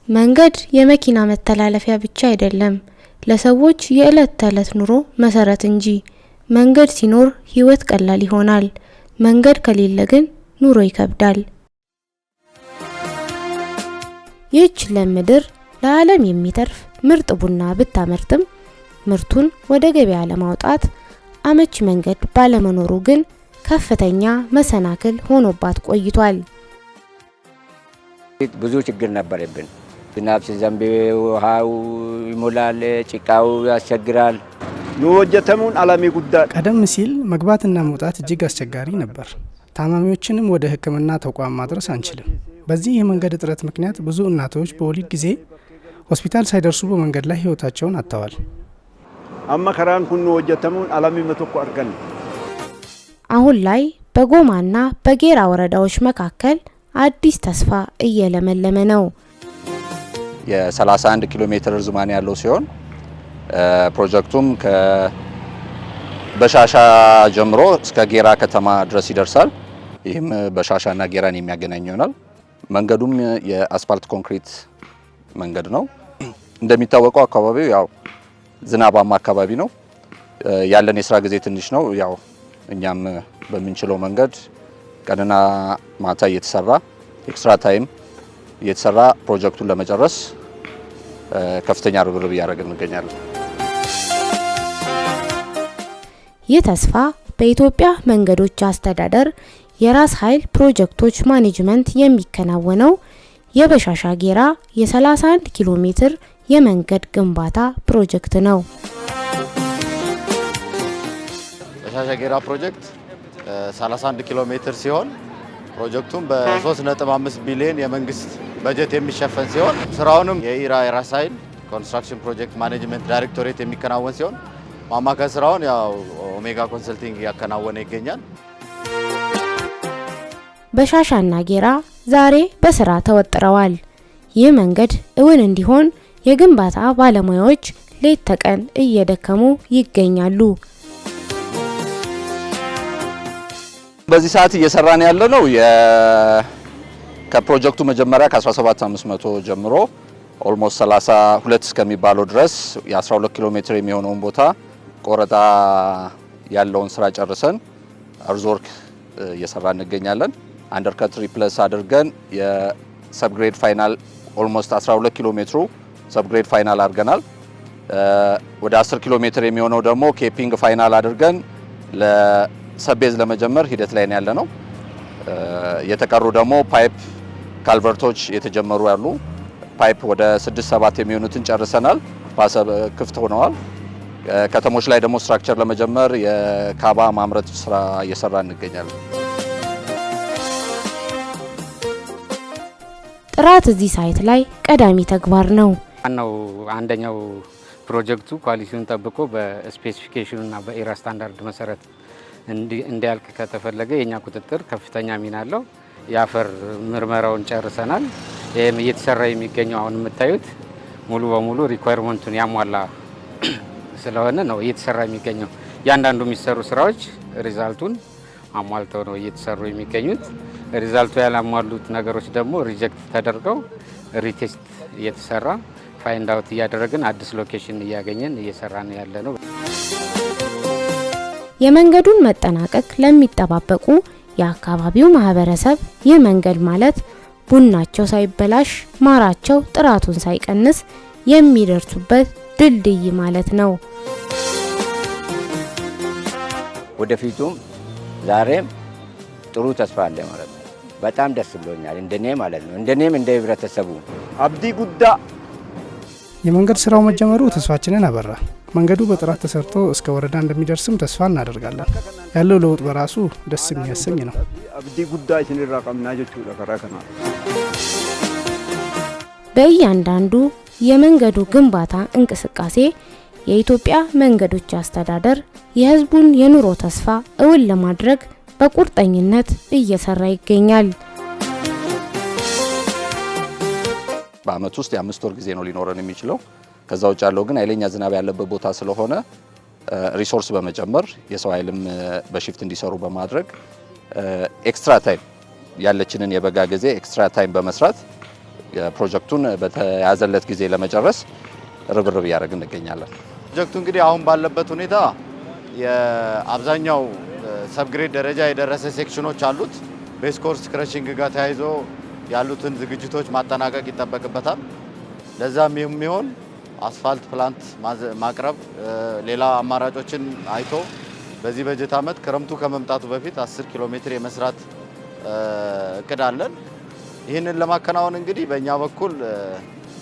መንገድ የመኪና መተላለፊያ ብቻ አይደለም፣ ለሰዎች የዕለት ተዕለት ኑሮ መሰረት እንጂ። መንገድ ሲኖር ህይወት ቀላል ይሆናል። መንገድ ከሌለ ግን ኑሮ ይከብዳል። ይህች ለምድር ለዓለም የሚተርፍ ምርጥ ቡና ብታመርትም ምርቱን ወደ ገበያ ለማውጣት አመች መንገድ ባለመኖሩ ግን ከፍተኛ መሰናክል ሆኖባት ቆይቷል። ብዙ ችግር ነበረብን። ዝናብ ሲዘንብ ውሃው ይሞላል፣ ጭቃው ያስቸግራል። ንወጀተሙን አላሚ ጉዳይ ቀደም ሲል መግባትና መውጣት እጅግ አስቸጋሪ ነበር። ታማሚዎችንም ወደ ሕክምና ተቋም ማድረስ አንችልም። በዚህ የመንገድ እጥረት ምክንያት ብዙ እናቶች በወሊድ ጊዜ ሆስፒታል ሳይደርሱ በመንገድ ላይ ህይወታቸውን አጥተዋል። አማከራን ኩን ንወጀተሙን አላሚ መተኮ አርገን አሁን ላይ በጎማና በጌራ ወረዳዎች መካከል አዲስ ተስፋ እየለመለመ ነው። የ31 ኪሎ ሜትር ርዝማኔ ያለው ሲሆን ፕሮጀክቱም በሻሻ ጀምሮ እስከ ጌራ ከተማ ድረስ ይደርሳል። ይህም በሻሻና ጌራን የሚያገናኝ ይሆናል። መንገዱም የአስፋልት ኮንክሪት መንገድ ነው። እንደሚታወቀው አካባቢው ያው ዝናባማ አካባቢ ነው። ያለን የስራ ጊዜ ትንሽ ነው። ያው እኛም በምንችለው መንገድ ቀንና ማታ እየተሰራ ኤክስትራ ታይም እየተሰራ ፕሮጀክቱን ለመጨረስ ከፍተኛ ርብርብ እያደረግን እንገኛለን። ይህ ተስፋ በኢትዮጵያ መንገዶች አስተዳደር የራስ ኃይል ፕሮጀክቶች ማኔጅመንት የሚከናወነው የበሻሻ ጌራ የ31 ኪሎ ሜትር የመንገድ ግንባታ ፕሮጀክት ነው። በሻሻ ጌራ ፕሮጀክት 31 ኪሎ ሜትር ሲሆን ፕሮጀክቱም በ3.5 ቢሊዮን የመንግስት በጀት የሚሸፈን ሲሆን ስራውንም የኢራ የራስ ኃይል ኮንስትራክሽን ፕሮጀክት ማኔጅመንት ዳይሬክቶሬት የሚከናወን ሲሆን ማማከር ስራውን ያው ኦሜጋ ኮንሰልቲንግ ያከናወነ ይገኛል። በሻሻና ጌራ ዛሬ በስራ ተወጥረዋል። ይህ መንገድ እውን እንዲሆን የግንባታ ባለሙያዎች ሌት ተቀን እየደከሙ ይገኛሉ። በዚህ ሰዓት እየሰራን ያለነው ከፕሮጀክቱ መጀመሪያ ከ17500 ጀምሮ ኦልሞስት 32 እስከሚባለው ድረስ የ12 ኪሎ ሜትር የሚሆነውን ቦታ ቆረጣ ያለውን ስራ ጨርሰን አርዝወርክ እየሰራን እንገኛለን። አንደርከት ሪፕሌስ አድርገን የሰብግሬድ ፋይናል ኦልሞስት 12 ኪሎ ሜትሩ ሰብግሬድ ፋይናል አድርገናል። ወደ 10 ኪሎ ሜትር የሚሆነው ደግሞ ኬፒንግ ፋይናል አድርገን ለሰቤዝ ለመጀመር ሂደት ላይ ነው ያለነው። የተቀሩ ደግሞ ፓይፕ ካልቨርቶች የተጀመሩ ያሉ ፓይፕ ወደ 6-7 የሚሆኑትን ጨርሰናል። ባሰብ ክፍት ሆነዋል። ከተሞች ላይ ደግሞ ስትራክቸር ለመጀመር የካባ ማምረት ስራ እየሰራ እንገኛለን። ጥራት እዚህ ሳይት ላይ ቀዳሚ ተግባር ነው። አንደኛው ፕሮጀክቱ ኳሊቲውን ጠብቆ በስፔሲፊኬሽኑና በኢራ ስታንዳርድ መሰረት እንዲያልቅ ከተፈለገ የኛ ቁጥጥር ከፍተኛ ሚና አለው። የአፈር ምርመራውን ጨርሰናል። ይህም እየተሰራ የሚገኘው አሁን የምታዩት ሙሉ በሙሉ ሪኳየርመንቱን ያሟላ ስለሆነ ነው እየተሰራ የሚገኘው። ያንዳንዱ የሚሰሩ ስራዎች ሪዛልቱን አሟልተው ነው እየተሰሩ የሚገኙት። ሪዛልቱ ያላሟሉት ነገሮች ደግሞ ሪጀክት ተደርገው ሪቴስት እየተሰራ ፋይንድ አውት እያደረግን አዲስ ሎኬሽን እያገኘን እየሰራን ያለ ነው። የመንገዱን መጠናቀቅ ለሚጠባበቁ የአካባቢው ማህበረሰብ ይህ መንገድ ማለት ቡናቸው ሳይበላሽ ማራቸው ጥራቱን ሳይቀንስ የሚደርሱበት ድልድይ ማለት ነው። ወደፊቱም ዛሬም ጥሩ ተስፋ አለ ማለት ነው። በጣም ደስ ብሎኛል እንደኔ ማለት ነው። እንደኔም እንደ ህብረተሰቡ አብዲ ጉዳ የመንገድ ስራው መጀመሩ ተስፋችንን አበራ። መንገዱ በጥራት ተሰርቶ እስከ ወረዳ እንደሚደርስም ተስፋ እናደርጋለን። ያለው ለውጥ በራሱ ደስ የሚያሰኝ ነው። አብዲ ጉዳ ይችላል ቀምና ጀቹ ለከራከና በእያንዳንዱ የመንገዱ ግንባታ እንቅስቃሴ የኢትዮጵያ መንገዶች አስተዳደር የህዝቡን የኑሮ ተስፋ እውን ለማድረግ በቁርጠኝነት እየሰራ ይገኛል። በአመት ውስጥ የ5 ወር ጊዜ ነው ሊኖረን የሚችለው። ከዛ ውጭ ያለው ግን ኃይለኛ ዝናብ ያለበት ቦታ ስለሆነ ሪሶርስ በመጨመር የሰው ኃይልም በሽፍት እንዲሰሩ በማድረግ ኤክስትራ ታይም ያለችንን የበጋ ጊዜ ኤክስትራ ታይም በመስራት የፕሮጀክቱን በተያዘለት ጊዜ ለመጨረስ ርብርብ እያደረግን እንገኛለን። ፕሮጀክቱ እንግዲህ አሁን ባለበት ሁኔታ የአብዛኛው ሰብግሬድ ደረጃ የደረሰ ሴክሽኖች አሉት። ቤዝ ኮርስ ክረሺንግ ጋር ተያይዞ ያሉትን ዝግጅቶች ማጠናቀቅ ይጠበቅበታል። ለዛም የሚሆን አስፋልት ፕላንት ማቅረብ፣ ሌላ አማራጮችን አይቶ በዚህ በጀት ዓመት ክረምቱ ከመምጣቱ በፊት 10 ኪሎ ሜትር የመስራት እቅድ አለን። ይህንን ለማከናወን እንግዲህ በእኛ በኩል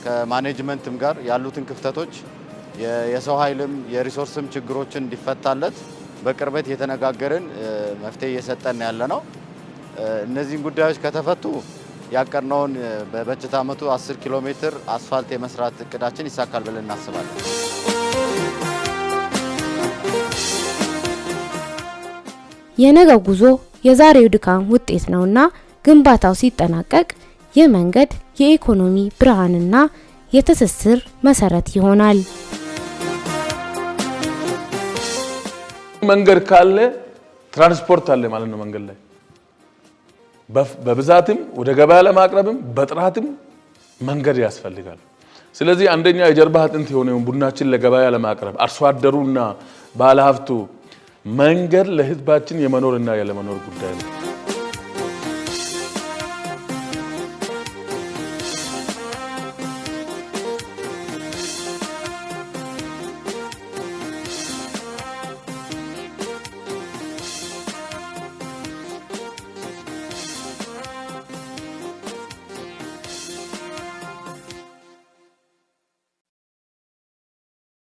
ከማኔጅመንትም ጋር ያሉትን ክፍተቶች የሰው ኃይልም የሪሶርስም ችግሮችን እንዲፈታለት በቅርበት የተነጋገርን መፍትሄ እየሰጠን ያለ ነው። እነዚህን ጉዳዮች ከተፈቱ ያቀርነውን በበጀት ዓመቱ 10 ኪሎ ሜትር አስፋልት የመስራት እቅዳችን ይሳካል ብለን እናስባለን። የነገው ጉዞ የዛሬው ድካም ውጤት ነውና ግንባታው ሲጠናቀቅ ይህ መንገድ የኢኮኖሚ ብርሃንና የትስስር መሰረት ይሆናል። መንገድ ካለ ትራንስፖርት አለ ማለት ነው። መንገድ ላይ በብዛትም ወደ ገበያ ለማቅረብም በጥራትም መንገድ ያስፈልጋል። ስለዚህ አንደኛ የጀርባ አጥንት የሆነውን ቡናችን ለገበያ ለማቅረብ አርሶ አደሩና ባለሀብቱ መንገድ ለህዝባችን የመኖርና ያለመኖር ጉዳይ ነው።